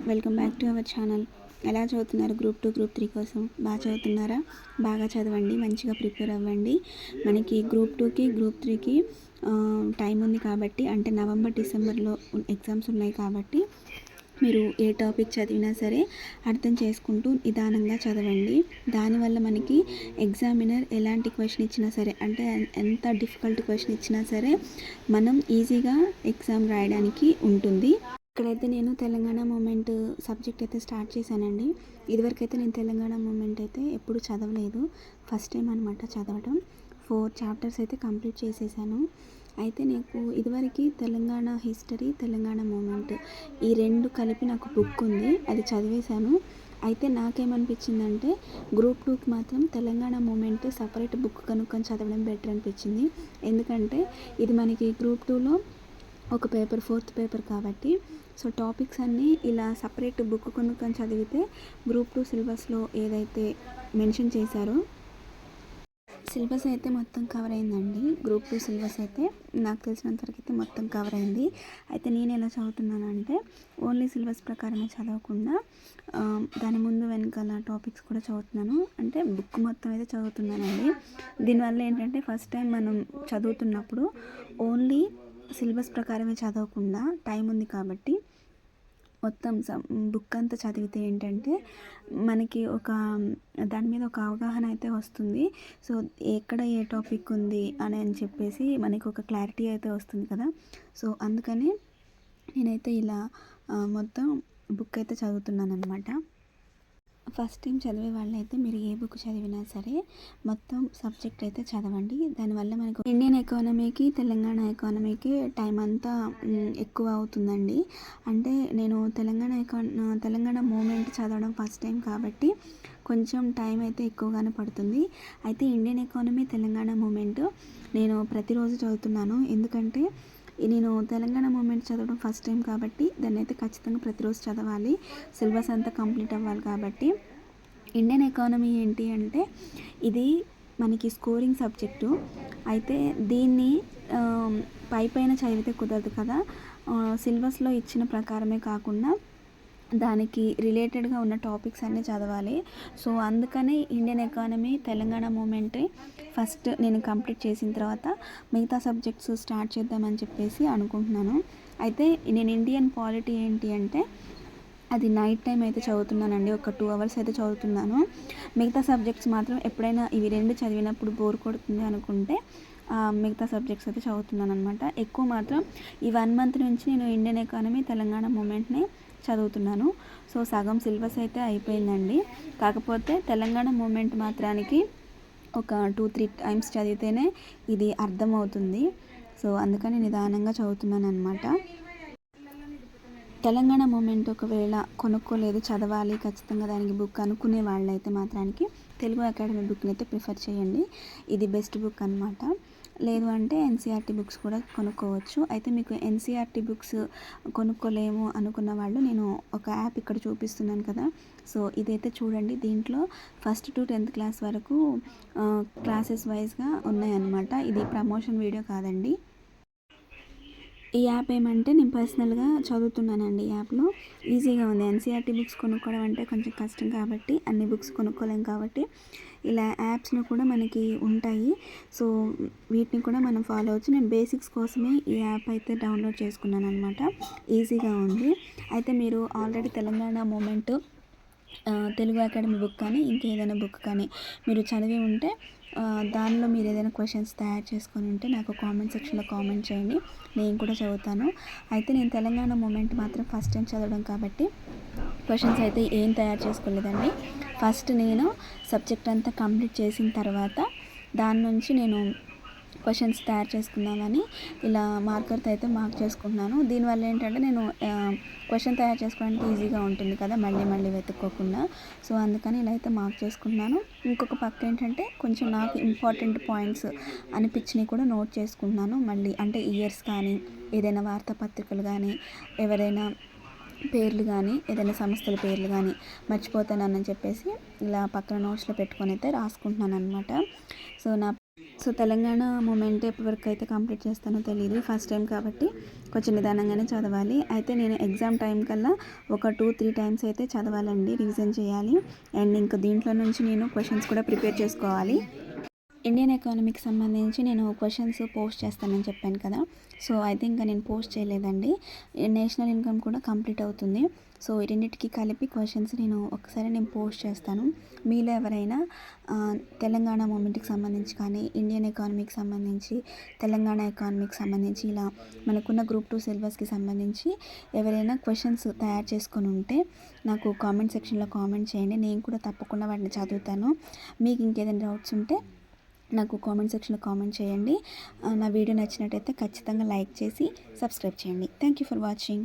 Welcome back to our channel. ఎలా చదువుతున్నారు? Group 2 group 3 కోసం బాగా చదువుతున్నారా? బాగా చదవండి, మంచిగా ప్రిపేర్ అవ్వండి. మనకి గ్రూప్ 2కి గ్రూప్ 3కి టైం ఉంది కాబట్టి, అంటే నవంబర్ డిసెంబర్లో ఎగ్జామ్స్ ఉన్నాయి కాబట్టి మీరు ఏ టాపిక్ చదివినా సరే అర్థం చేసుకుంటూ నిదానంగా చదవండి. దానివల్ల మనకి ఎగ్జామినర్ ఎలాంటి క్వశ్చన్ ఇచ్చినా సరే, అంటే ఎంత డిఫికల్ట్ క్వశ్చన్ ఇచ్చినా సరే మనం ఈజీగా ఎగ్జామ్ రాయడానికి ఉంటుంది. ఇక్కడైతే నేను తెలంగాణ మూమెంట్ సబ్జెక్ట్ అయితే స్టార్ట్ చేశానండి. ఇదివరకైతే నేను తెలంగాణ మూమెంట్ అయితే ఎప్పుడు చదవలేదు, ఫస్ట్ టైం అనమాట చదవడం. 4 చాప్టర్స్ అయితే కంప్లీట్ చేసేసాను. అయితే నాకు ఇదివరకు తెలంగాణ హిస్టరీ, తెలంగాణ మూమెంట్ ఈ రెండు కలిపి నాకు బుక్ ఉంది, అది చదివేశాను. అయితే నాకేమనిపించిందంటే గ్రూప్ 2కి మాత్రం తెలంగాణ మూమెంట్ సపరేట్ బుక్ కనుక్కొని చదవడం బెటర్ అనిపించింది. ఎందుకంటే ఇది మనకి గ్రూప్ 2లో ఒక పేపర్, 4th పేపర్ కాబట్టి, సో టాపిక్స్ అన్నీ ఇలా సపరేట్ బుక్ కొనుక్కొని చదివితే గ్రూప్ 2 సిలబస్లో ఏదైతే మెన్షన్ చేశారో సిలబస్ అయితే మొత్తం కవర్ అయిందండి. గ్రూప్ 2 సిలబస్ అయితే నాకు తెలిసినంతవరకు అయితే మొత్తం కవర్ అయింది. అయితే నేను ఎలా చదువుతున్నానంటే ఓన్లీ సిలబస్ ప్రకారమే చదవకుండా దాని ముందు వెనకాల టాపిక్స్ కూడా చదువుతున్నాను. అంటే బుక్ మొత్తం అయితే చదువుతున్నానండి. దీనివల్ల ఏంటంటే ఫస్ట్ టైం మనం చదువుతున్నప్పుడు ఓన్లీ సిలబస్ ప్రకారమే చదవకుండా టైం ఉంది కాబట్టి మొత్తం బుక్ అంతా చదివితే ఏంటంటే మనకి దాని మీద ఒక అవగాహన అయితే వస్తుంది. సో ఎక్కడ ఏ టాపిక్ ఉంది అని చెప్పేసి మనకి ఒక క్లారిటీ అయితే వస్తుంది కదా. సో అందుకని నేనైతే ఇలా మొత్తం బుక్ అయితే చదువుతున్నాను అనమాట. ఫస్ట్ టైం చదివే వాళ్ళైతే మీరు ఏ బుక్ చదివినా సరే మొత్తం సబ్జెక్ట్ అయితే చదవండి. దానివల్ల మనకు ఇండియన్ ఎకానమీకి, తెలంగాణ ఎకానమీకి టైం అంతా ఎక్కువ అవుతుందండి. అంటే నేను తెలంగాణ మూమెంట్ చదవడం ఫస్ట్ టైం కాబట్టి కొంచెం టైం అయితే ఎక్కువగానే పడుతుంది. అయితే ఇండియన్ ఎకానమీ, తెలంగాణ మూమెంట్ నేను ప్రతిరోజు చదువుతున్నాను. ఎందుకంటే నేను తెలంగాణ మూమెంట్ చదవడం ఫస్ట్ టైం కాబట్టి దాన్ని అయితే ఖచ్చితంగా ప్రతిరోజు చదవాలి, సిలబస్ అంతా కంప్లీట్ అవ్వాలి కాబట్టి. ఇండియన్ ఎకానమీ ఏంటి అంటే ఇది మనకి స్కోరింగ్ సబ్జెక్టు. అయితే దీన్ని పైన చదివితే కుదరదు కదా, సిలబస్లో ఇచ్చిన ప్రకారమే కాకుండా దానికి రిలేటెడ్గా ఉన్న టాపిక్స్ అన్నీ చదవాలి. సో అందుకని Indian economy, Telangana movement first నేను కంప్లీట్ చేసిన తర్వాత మిగతా సబ్జెక్ట్స్ స్టార్ట్ చేద్దామని చెప్పేసి అనుకుంటున్నాను. అయితే నేను ఇండియన్ పాలిటీ ఏంటి అంటే అది నైట్ టైం అయితే చదువుతున్నానండి, ఒక 2 hours అయితే చదువుతున్నాను. మిగతా సబ్జెక్ట్స్ మాత్రం ఎప్పుడైనా ఇవి రెండు చదివినప్పుడు బోర్ కొడుతుంది అనుకుంటే మిగతా సబ్జెక్ట్స్ అయితే చదువుతున్నాను అనమాట. ఎక్కువ మాత్రం ఈ 1 month నుంచి నేను ఇండియన్ ఎకానమీ, తెలంగాణ మూమెంట్ని చదువుతున్నాను. సో సగం సిలబస్ అయితే అయిపోయిందండి. కాకపోతే తెలంగాణ మూమెంట్ మాత్రానికి ఒక 2-3 times చదివితేనే ఇది అర్థమవుతుంది. సో అందుకని నిదానంగా చదువుతున్నాను అనమాట. తెలంగాణ మూమెంట్ ఒకవేళ కొనుక్కోలేదు, చదవాలి ఖచ్చితంగా దానికి బుక్ అనుకునే వాళ్ళైతే మాత్రానికి తెలుగు అకాడమీ బుక్ని అయితే ప్రిఫర్ చేయండి. ఇది బెస్ట్ బుక్ అనమాట. లేదు అంటే ఎన్సీఆర్టీ బుక్స్ కూడా కొనుక్కోవచ్చు. అయితే మీకు ఎన్సీఆర్టీ బుక్స్ కొనుక్కోలేము అనుకున్న వాళ్ళు నేను ఒక యాప్ ఇక్కడ చూపిస్తున్నాను కదా, సో ఇదైతే చూడండి. దీంట్లో 1st to 10th క్లాస్ వరకు క్లాసెస్ వైజ్గా ఉన్నాయన్నమాట. ఇది ప్రమోషన్ వీడియో కాదండి. ఈ యాప్ ఏమంటే నేను పర్సనల్గా చదువుతున్నానండి. ఈ యాప్లో ఈజీగా ఉంది. ఎన్సీఆర్టీ బుక్స్ కొనుక్కోవడం అంటే కొంచెం కష్టం కాబట్టి, అన్ని బుక్స్ కొనుక్కోలేం కాబట్టి ఇలా యాప్స్లో కూడా మనకి ఉంటాయి. సో వీటిని కూడా మనం ఫాలో అవ్వచ్చు. నేను బేసిక్స్ కోసమే ఈ యాప్ అయితే డౌన్లోడ్ చేసుకున్నాను అనమాట. ఈజీగా ఉంది. అయితే మీరు already Telangana movement Telugu academy book కానీ ఇంకేదైనా బుక్ కానీ మీరు చదివి ఉంటే దానిలో మీరు ఏదైనా క్వశ్చన్స్ తయారు చేసుకొని ఉంటే నాకు కామెంట్ సెక్షన్లో కామెంట్ చేయండి, నేను కూడా చదువుతాను. అయితే నేను తెలంగాణ మూమెంట్ మాత్రం ఫస్ట్ టైం చదవడం కాబట్టి క్వశ్చన్స్ అయితే ఏం తయారు చేసుకోలేదండి. ఫస్ట్ నేను సబ్జెక్ట్ అంతా కంప్లీట్ చేసిన తర్వాత దాని నుంచి నేను క్వశ్చన్స్ తయారు చేసుకుందామని ఇలా మార్కర్తో అయితే మార్క్ చేసుకుంటున్నాను. దీనివల్ల ఏంటంటే నేను క్వశ్చన్ తయారు చేసుకోవడానికి ఈజీగా ఉంటుంది కదా, మళ్ళీ వెతుక్కోకుండా. సో అందుకని ఇలా అయితే మార్క్ చేసుకుంటున్నాను. ఇంకొక పక్క ఏంటంటే కొంచెం నాకు ఇంపార్టెంట్ పాయింట్స్ అనిపించినవి కూడా నోట్ చేసుకుంటున్నాను. మళ్ళీ అంటే ఇయర్స్ కానీ, ఏదైనా వార్తాపత్రికలు కానీ, ఎవరైనా పేర్లు కానీ, ఏదైనా సంస్థల పేర్లు కానీ మర్చిపోతానని చెప్పేసి ఇలా పక్కన నోట్స్లో పెట్టుకొని అయితే రాసుకుంటున్నాను అనమాట. సో నా సో తెలంగాణ మూమెంట్ ఎప్పటివరకు అయితే కంప్లీట్ చేస్తానో తెలియదు, ఫస్ట్ టైం కాబట్టి కొంచెం నిదానంగానే చదవాలి. అయితే నేను ఎగ్జామ్ టైం కల్లా ఒక 2-3 టైమ్స్ అయితే చదవాలండి, రివిజన్ చేయాలి. అండ్ ఇంకా దీంట్లో నుంచి నేను క్వశ్చన్స్ కూడా ప్రిపేర్ చేసుకోవాలి. ఇండియన్ ఎకానమీకి సంబంధించి నేను క్వశ్చన్స్ పోస్ట్ చేస్తానని చెప్పాను కదా, సో అయితే ఇంకా నేను పోస్ట్ చేయలేదండి. నేషనల్ ఇన్కమ్ కూడా కంప్లీట్ అవుతుంది. సో ఈ రెండింటికి కలిపి క్వశ్చన్స్ నేను పోస్ట్ చేస్తాను. మీలో ఎవరైనా తెలంగాణ మూమెంట్కి సంబంధించి కానీ, ఇండియన్ ఎకానమీకి సంబంధించి, తెలంగాణ ఎకానమీకి సంబంధించి, ఇలా మనకున్న గ్రూప్ 2 సిలబస్కి సంబంధించి ఎవరైనా క్వశ్చన్స్ తయారు చేసుకొని ఉంటే నాకు కామెంట్ సెక్షన్లో కామెంట్ చేయండి. నేను కూడా తప్పకుండా వాటిని చదువుతాను. మీకు ఇంకేదైనా డౌట్స్ ఉంటే నాకు కామెంట్ సెక్షన్లో కామెంట్ చేయండి. నా వీడియో నచ్చినట్టయితే ఖచ్చితంగా లైక్ చేసి సబ్స్క్రైబ్ చేయండి. Thank you for watching.